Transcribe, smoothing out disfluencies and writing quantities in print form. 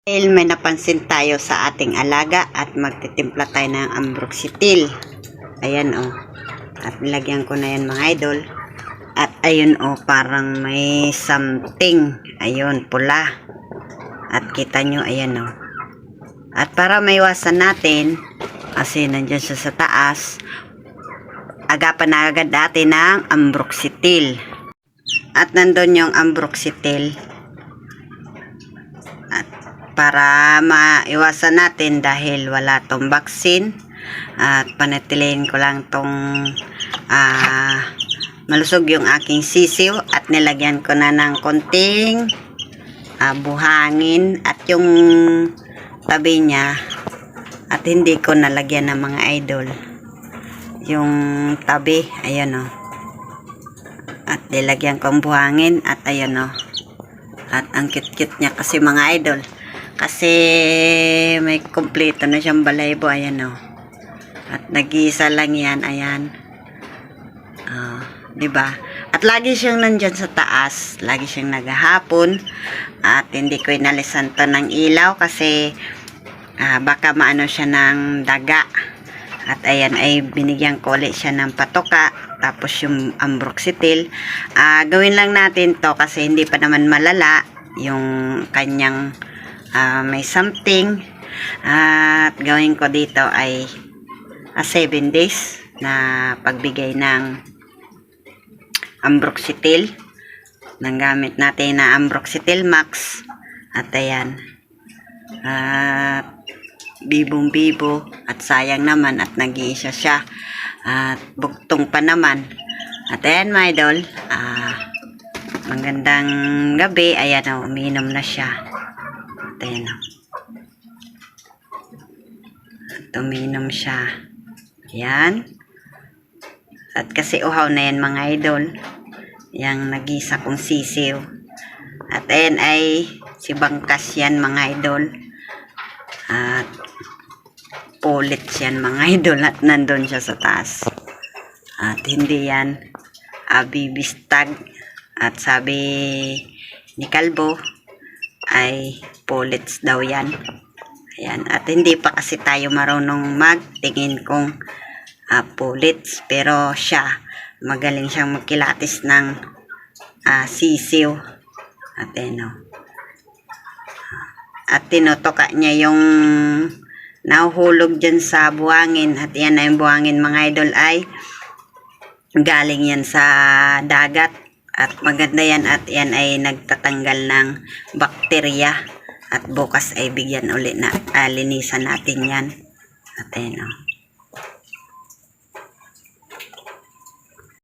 Dahil may napansin tayo sa ating alaga at magtitimpla tayo ng ambroxetil. Ayan o. At nilagyan ko na yan mga idol. At ayun o, parang may something. Ayun, pula. At kita nyo, ayan o. At para maiwasan natin, kasi nandyan siya sa taas, agapan na agad natin ng ambroxetil. At nandun yung ambroxetil. At para maiwasan natin dahil wala tong vaccine, at panatilihin ko lang tong malusog yung aking sisiw at nilagyan ko na ng konting buhangin at yung tabi niya, at hindi ko nalagyan ng mga idol yung tabi. Ayan o. At nilagyan ko ang buhangin at ayan o. At ang cute-cute niya kasi mga idol. Kasi may kompleto na siyang balaybo. Ayan o. At nag-iisa lang yan. Ayan. Diba? At lagi siyang nandyan sa taas. Lagi siyang naghahapon. At hindi ko inalisan to ng ilaw kasi baka maano siya ng daga. At ayan ay binigyan ko ulit siya ng patoka. Tapos yung ambroxetil. Gawin lang natin to kasi hindi pa naman malala yung kanyang may something. At gawin ko dito ay 7 days na pagbigay ng ambroxetil. Nang gamit natin na ambroxetil max. At ayan. Bibong-bibo. At sayang naman at nag-iisa siya. At bugtong pa naman. At ayan mga idol. Magandang gabi. Ayan o. Uminom na siya. At ayan o. At uminom siya. Ayan. At kasi uhaw na yan mga idol. Yang nag-isa kong sisiw. At ayan ay si Bangkas yan mga idol. At pulit yan mga idol. At nandun siya sa taas. At hindi yan bibistag. At sabi ni Kalbo ay pulits daw yan. Ayan. At hindi pa kasi tayo marunong magtingin kung pulits. Pero siya, magaling siyang magkilatis ng sisiw. At ano. At tinutuka niya yung nahuhulog dyan sa buhangin. At yan na yung buhangin mga idol ay galing yan sa dagat. At maganda yan. At yan ay nagtatanggal ng bakterya. At bukas ay bigyan ulit na linisan natin yan. At ano.